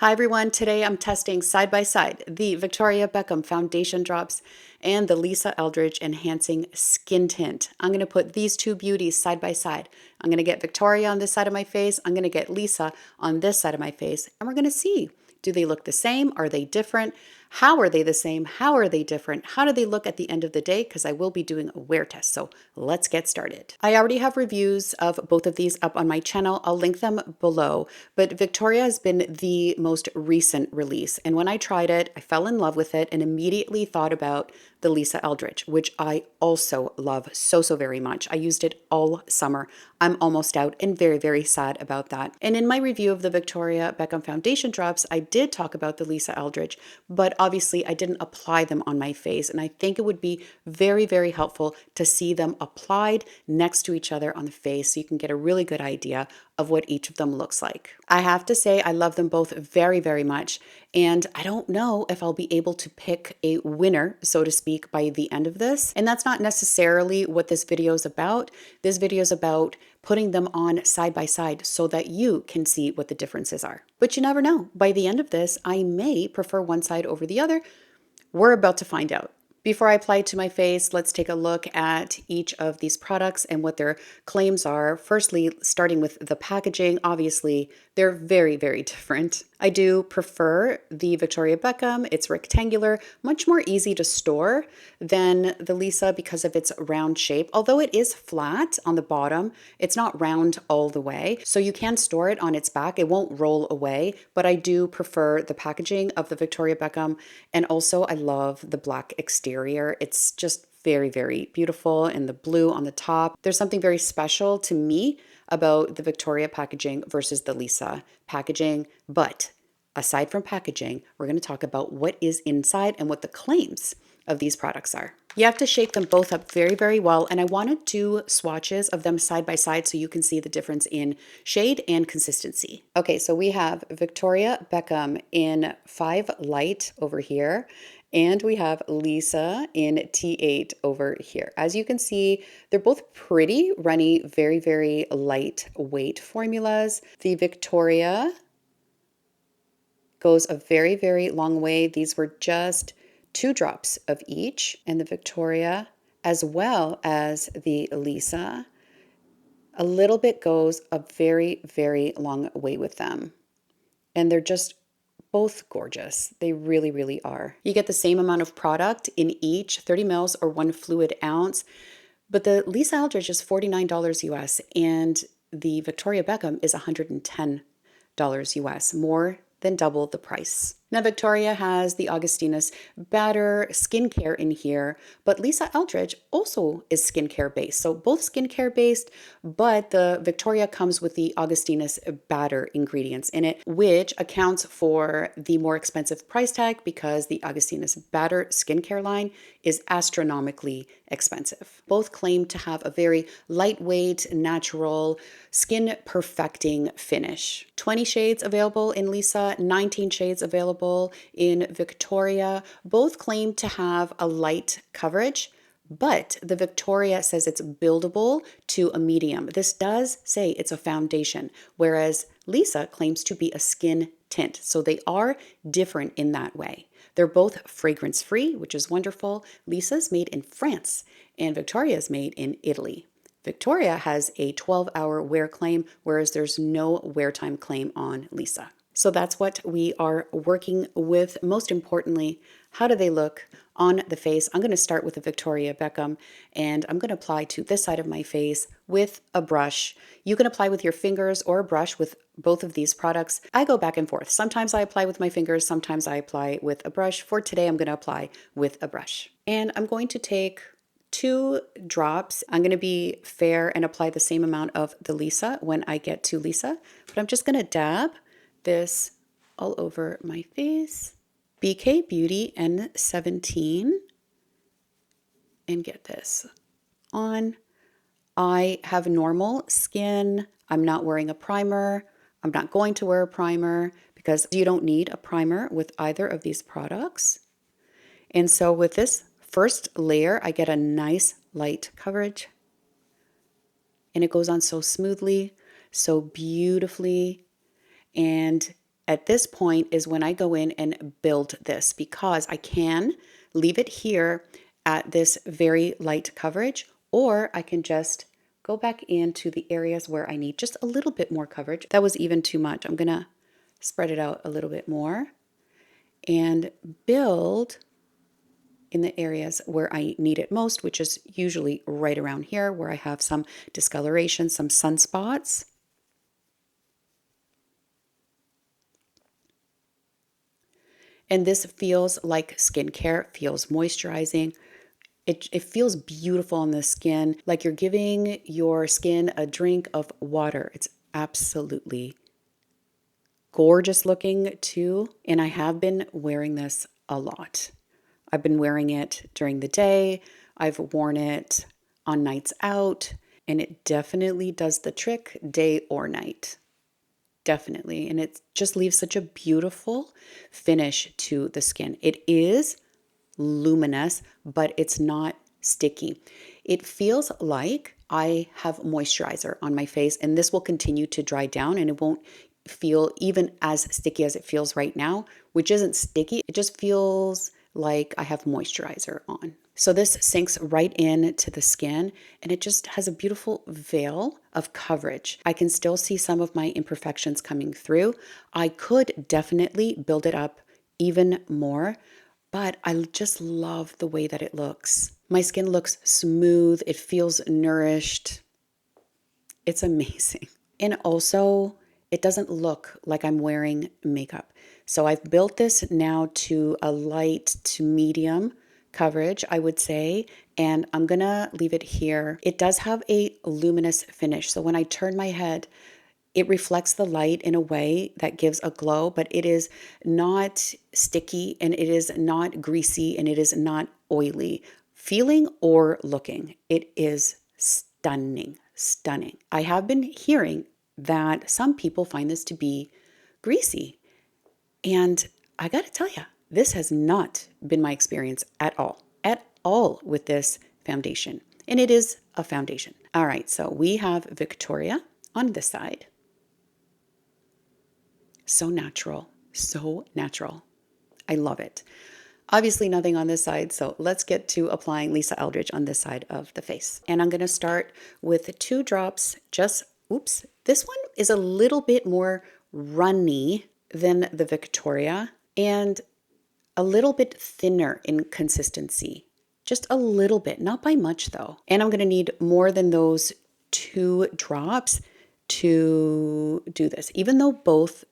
Hi everyone, today I'm testing side by side the Victoria Beckham Foundation Drops and the Lisa Eldridge Enhancing Skin Tint. I'm going to put these two beauties side by side. I'm going to get Victoria on this side of my face, I'm going to get Lisa on this side of my face, and we're going to see, do they look the same? Are they different? How are they the same? How are they different? How do they look at the end of the day? Because I will be doing a wear test. So let's get started. I already have reviews of both of these up on my channel. I'll link them below. But Victoria has been the most recent release. And when I tried it, I fell in love with it and immediately thought about the Lisa Eldridge, which I also love so very much. I used it all summer. I'm almost out and very sad about that. And in my review of the Victoria Beckham Foundation Drops, I did talk about the Lisa Eldridge, but obviously I didn't apply them on my face. And I think it would be very helpful to see them applied next to each other on the face so you can get a really good idea of what each of them looks like. I have to say I love them both very much, and I don't know if I'll be able to pick a winner, so to speak, by the end of this. And that's not necessarily what this video is about. This video is about putting them on side by side so that you can see what the differences are. But you never know. By the end of this, I may prefer one side over the other. We're about to find out. Before I apply it to my face, let's take a look at each of these products and what their claims are. Firstly, starting with the packaging, obviously, they're very different. I do prefer the Victoria Beckham. It's rectangular, much more easy to store than the Lisa because of its round shape. Although it is flat on the bottom, it's not round all the way. So you can store it on its back. It won't roll away, but I do prefer the packaging of the Victoria Beckham. And also I love the black exterior. It's just very beautiful, and the blue on the top. There's something very special to me about the Victoria packaging versus the Lisa packaging. But aside from packaging, we're going to talk about what is inside and what the claims of these products are. You have to shake them both up very well, and I want to do swatches of them side by side so you can see the difference in shade and consistency. Okay, so we have Victoria Beckham in 5 Light over here, and we have Lisa in T8 over here. As you can see, they're both pretty runny, very lightweight formulas. The Victoria goes a very long way. These were just 2 drops of each, and the Victoria as well as the Lisa, a little bit goes a very long way with them. And they're just both gorgeous. They really are. You get the same amount of product in each, 30 mils or 1 fluid ounce, but the Lisa Eldridge is $49 US and the Victoria Beckham is $110 US, more than double the price. Now, Victoria has the Augustinus Batter skincare in here, but Lisa Eldridge also is skincare based. So both skincare based, but the Victoria comes with the Augustinus Batter ingredients in it, which accounts for the more expensive price tag because the Augustinus Batter skincare line is astronomically expensive. Both claim to have a very lightweight, natural, skin perfecting finish. 20 shades available in Lisa, 19 shades available in Victoria. Both claim to have a light coverage, but the Victoria says it's buildable to a medium. This does say it's a foundation, whereas Lisa claims to be a skin tint. So they are different in that way. They're both fragrance free, which is wonderful. Lisa's made in France and Victoria's made in Italy. Victoria has a 12-hour wear claim, whereas there's no wear time claim on Lisa. So that's what we are working with. Most importantly, how do they look on the face? I'm going to start with the Victoria Beckham, and I'm going to apply to this side of my face with a brush. You can apply with your fingers or a brush with both of these products. I go back and forth. Sometimes I apply with my fingers, sometimes I apply with a brush. For today, I'm going to apply with a brush. And I'm going to take 2 drops. I'm going to be fair and apply the same amount of the Lisa when I get to Lisa, but I'm just going to dab this all over my face. BK Beauty N17, and get this on. I have normal skin. I'm not wearing a primer. I'm not going to wear a primer because you don't need a primer with either of these products. And so with this first layer, I get a nice light coverage, and it goes on so smoothly, so beautifully. And at this point is when I go in and build this, because I can leave it here at this very light coverage, or I can just go back into the areas where I need just a little bit more coverage. That was even too much. I'm gonna spread it out a little bit more and build in the areas where I need it most, which is usually right around here where I have some discoloration, some sunspots. And this feels like skincare, feels moisturizing. It feels beautiful on the skin, like you're giving your skin a drink of water. It's absolutely gorgeous looking too. And I have been wearing this a lot. I've been wearing it during the day. I've worn it on nights out, and it definitely does the trick day or night. Definitely. And it just leaves such a beautiful finish to the skin. It is luminous, but it's not sticky. It feels like I have moisturizer on my face, and this will continue to dry down and it won't feel even as sticky as it feels right now, which isn't sticky. It just feels like I have moisturizer on. So this sinks right into the skin, and it just has a beautiful veil of coverage. I can still see some of my imperfections coming through. I could definitely build it up even more, but I just love the way that it looks. My skin looks smooth. It feels nourished. It's amazing. And also, it doesn't look like I'm wearing makeup. So I've built this now to a light to medium coverage, I would say, and I'm gonna leave it here. It does have a luminous finish. So when I turn my head, it reflects the light in a way that gives a glow, but it is not sticky and it is not greasy and it is not oily. Feeling or looking, it is stunning, stunning. I have been hearing that some people find this to be greasy. And I gotta tell you, this has not been my experience at all with this foundation. And it is a foundation. All right, so we have Victoria on this side. So natural, so natural. I love it. Obviously nothing on this side, so let's get to applying Lisa Eldridge on this side of the face. And I'm gonna start with 2 drops, oops, this one is a little bit more runny than the Victoria and a little bit thinner in consistency. Just a little bit, not by much though. And I'm gonna need more than those 2 drops to do this. Even though both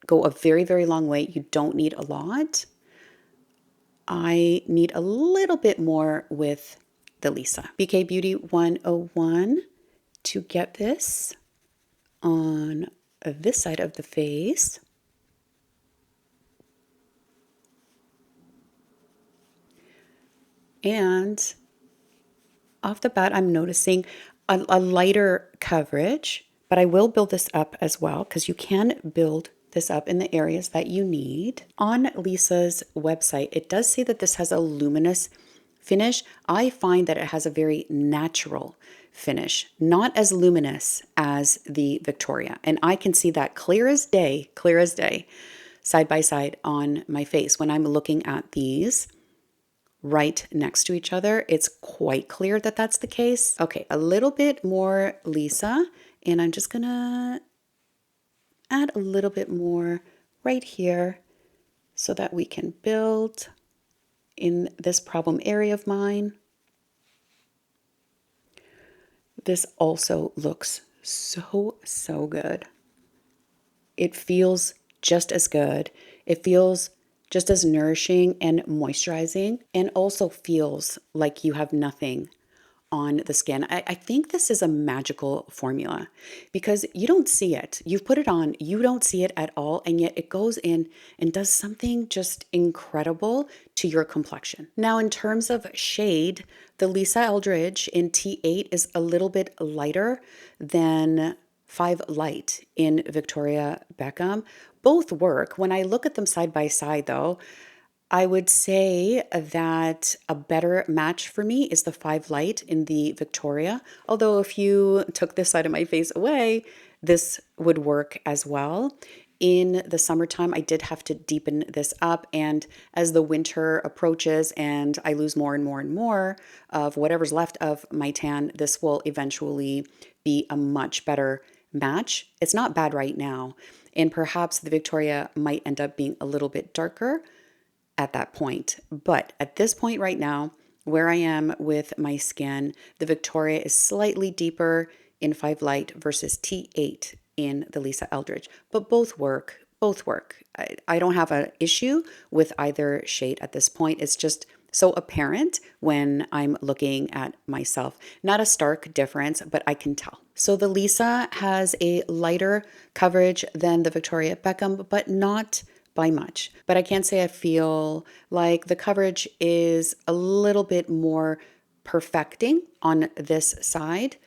go a very, very long way, you don't need a lot. I need a little bit more with the Lisa. BK Beauty 101 to get this on this side of the face. And off the bat, I'm noticing a lighter coverage, but I will build this up as well because you can build this up in the areas that you need. On Lisa's website, it does say that this has a luminous finish. I find that it has a very natural finish, not as luminous as the Victoria. And I can see that clear as day, side by side on my face. When I'm looking at these right next to each other, it's quite clear that that's the case. Okay, a little bit more Lisa, and I'm just gonna add a little bit more right here so that we can build in this problem area of mine. This also looks so good. It feels just as good. It feels just as nourishing and moisturizing, and also feels like you have nothing on the skin. I think this is a magical formula because you don't see it. You've put it on, you don't see it at all, and yet it goes in and does something just incredible to your complexion. Now, in terms of shade, the Lisa Eldridge in T8 is a little bit lighter than 5 Light in Victoria Beckham. Both work. When I look at them side by side, though, I would say that a better match for me is the 5 Light in the Victoria. Although if you took this side of my face away, this would work as well. In the summertime, I did have to deepen this up, and as the winter approaches and I lose more and more and more of whatever's left of my tan, this will eventually be a much better match. It's not bad right now, and perhaps the Victoria might end up being a little bit darker at that point. But at this point right now, where I am with my skin, the Victoria is slightly deeper in 5 Light versus T8 in the Lisa Eldridge, but both work. Both work. I don't have an issue with either shade at this point. It's just so apparent when I'm looking at myself. Not a stark difference, but I can tell. So the Lisa has a lighter coverage than the Victoria Beckham, but not by much. But I can't say I feel like the coverage is a little bit more perfecting on this side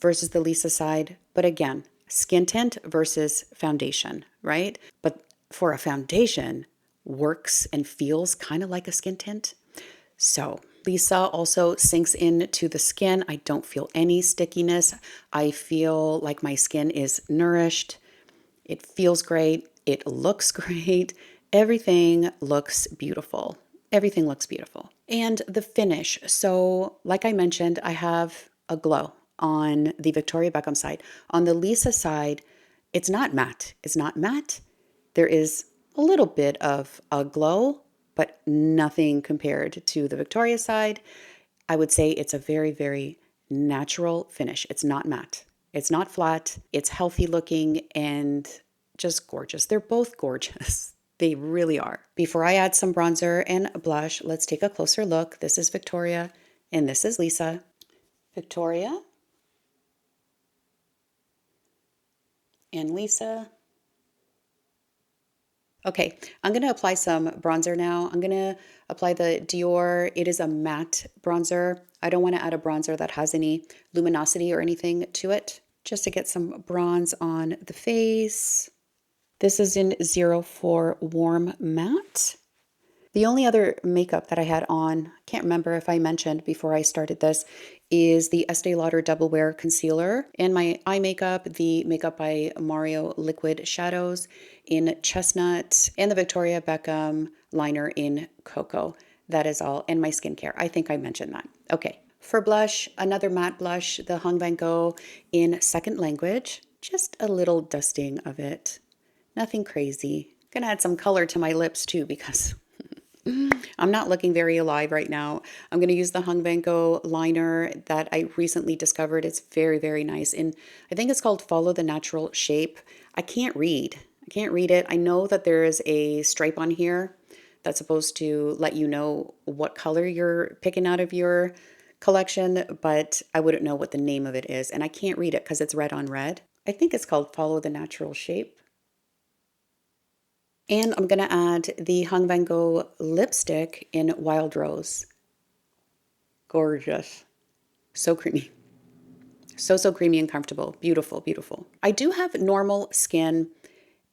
versus the Lisa side. But again, skin tint versus foundation, right? But for a foundation, works and feels kind of like a skin tint. So Lisa also sinks into the skin. I don't feel any stickiness. I feel like my skin is nourished. It feels great. It looks great. Everything looks beautiful. Everything looks beautiful. And the finish. So like I mentioned, I have a glow on the Victoria Beckham side. On the Lisa side, it's not matte. It's not matte. There is a little bit of a glow, but nothing compared to the Victoria side. I would say it's a very, very natural finish. It's not matte. It's not flat. It's healthy looking and just gorgeous. They're both gorgeous. They really are. Before I add some bronzer and blush, let's take a closer look. This is Victoria and this is Lisa. Victoria and Lisa. Okay, I'm going to apply some bronzer now. I'm going to apply the Dior. It is a matte bronzer. I don't want to add a bronzer that has any luminosity or anything to it, just to get some bronze on the face. This is in 04 Warm Matte. The only other makeup that I had on, can't remember if I mentioned before I started this, is the EstéeLauder DoubleWear Concealer. And my eye makeup, the Makeup by Mario Liquid Shadows in Chestnut, and the Victoria Beckham liner in Cocoa. That is all. And my skincare. I think I mentioned that. Okay. For blush, another matte blush, the VANNGO in Second Language. Just a little dusting of it. Nothing crazy. Gonna add some color to my lips too because I'm not looking very alive right now. I'm going to use the VANNGO liner that I recently discovered. It's very, very nice. And I think it's called Follow the Natural Shape. I can't read. I can't read it. I know that there is a stripe on here that's supposed to let you know what color you're picking out of your collection, but I wouldn't know what the name of it is. And I can't read it because it's red on red. I think it's called Follow the Natural Shape. And I'm going to add the VANNGO lipstick in Wild Rose. Gorgeous. So creamy. So creamy and comfortable. Beautiful, beautiful. I do have normal skin,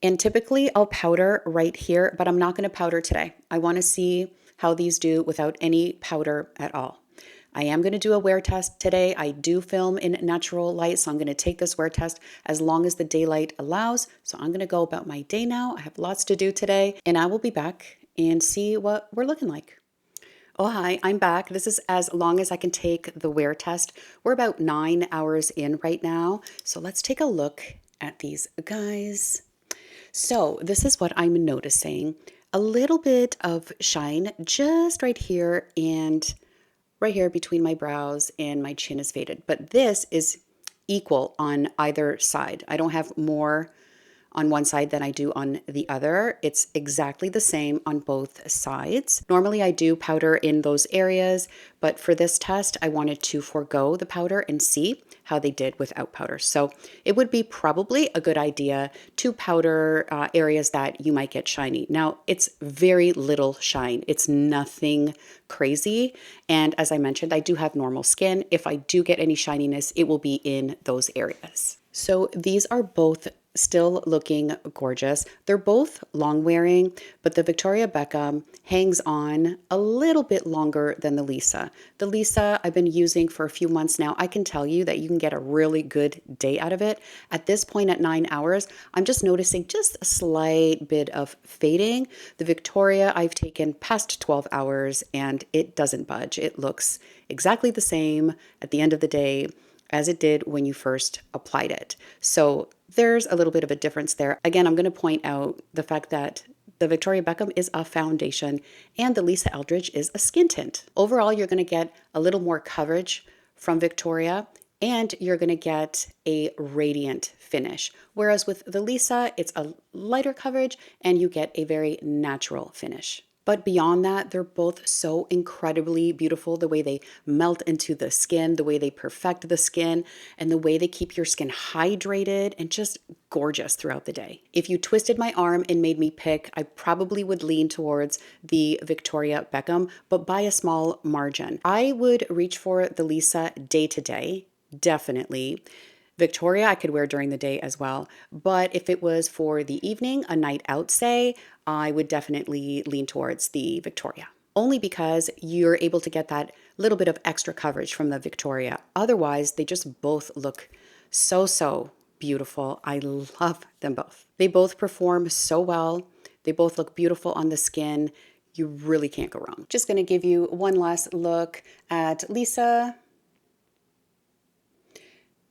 and typically I'll powder right here, but I'm not going to powder today. I want to see how these do without any powder at all. I am going to do a wear test today. I do film in natural light, so I'm going to take this wear test as long as the daylight allows. So I'm going to go about my day now. I have lots to do today, and I will be back and see what we're looking like. Oh, hi, I'm back. This is as long as I can take the wear test. We're about 9 hours in right now. So let's take a look at these guys. So this is what I'm noticing. A little bit of shine just right here and right here between my brows, and my chin is faded. But this is equal on either side. I don't have more on one side than I do on the other. It's exactly the same on both sides. Normally I do powder in those areas, but for this test, I wanted to forego the powder and see how they did without powder. So it would be probably a good idea to powder areas that you might get shiny. Now, it's very little shine. It's nothing crazy. And as I mentioned, I do have normal skin. If I do get any shininess, it will be in those areas. So these are both Still looking gorgeous. They're both long wearing, but the Victoria Beckham hangs on a little bit longer than the Lisa. The Lisa I've been using for a few months now. I can tell you that you can get a really good day out of it. At this point at 9 hours, I'm just noticing just a slight bit of fading. The Victoria I've taken past 12 hours and it doesn't budge. It looks exactly the same at the end of the day as it did when you first applied it. So there's a little bit of a difference there. Again, I'm going to point out the fact that the Victoria Beckham is a foundation and the Lisa Eldridge is a skin tint. Overall, you're going to get a little more coverage from Victoria and you're going to get a radiant finish. Whereas with the Lisa, it's a lighter coverage and you get a very natural finish. But beyond that, they're both so incredibly beautiful. The way they melt into the skin, the way they perfect the skin, and the way they keep your skin hydrated and just gorgeous throughout the day. If you twisted my arm and made me pick, I probably would lean towards the Victoria Beckham, but by a small margin. I would reach for the Lisa day to day, definitely. Victoria I could wear during the day as well, but if it was for the evening, a night out say, I would definitely lean towards the Victoria. Only because you're able to get that little bit of extra coverage from the Victoria. Otherwise, they just both look so beautiful. I love them both. They both perform so well. They both look beautiful on the skin. You really can't go wrong. Just gonna give you one last look at Lisa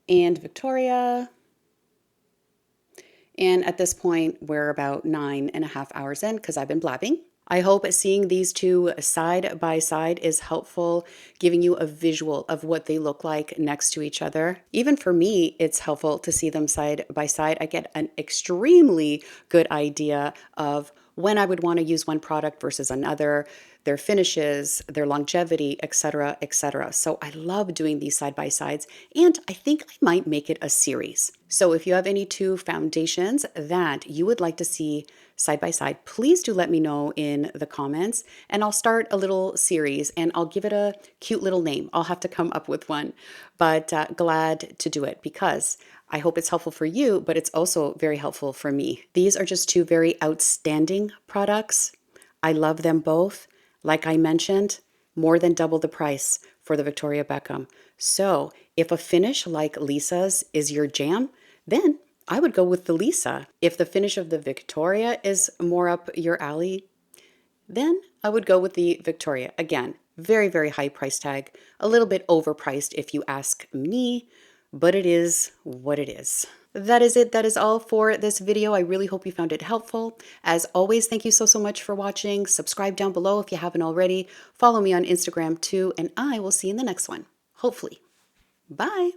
and Victoria. And at this point, we're about 9.5 hours in because I've been blabbing. I hope seeing these two side by side is helpful, giving you a visual of what they look like next to each other. Even for me, it's helpful to see them side by side. I get an extremely good idea of when I would want to use one product versus another, their finishes, their longevity, etc., etc. So I love doing these side by sides, and I think I might make it a series. So if you have any two foundations that you would like to see side by side, please do let me know in the comments, and I'll start a little series and I'll give it a cute little name. I'll have to come up with one, but glad to do it because I hope it's helpful for you, but it's also very helpful for me. These are just two very outstanding products. I love them both. Like I mentioned, more than double the price for the Victoria Beckham. So if a finish like Lisa's is your jam, then I would go with the Lisa. If the finish of the Victoria is more up your alley, then I would go with the Victoria. Again, very high price tag, a little bit overpriced if you ask me, but it is what it is. That is it. That is all for this video. I really hope you found it helpful. As always, thank you so much for watching. Subscribe down below if you haven't already. Follow me on Instagram too, and I will see you in the next one. Hopefully. Bye.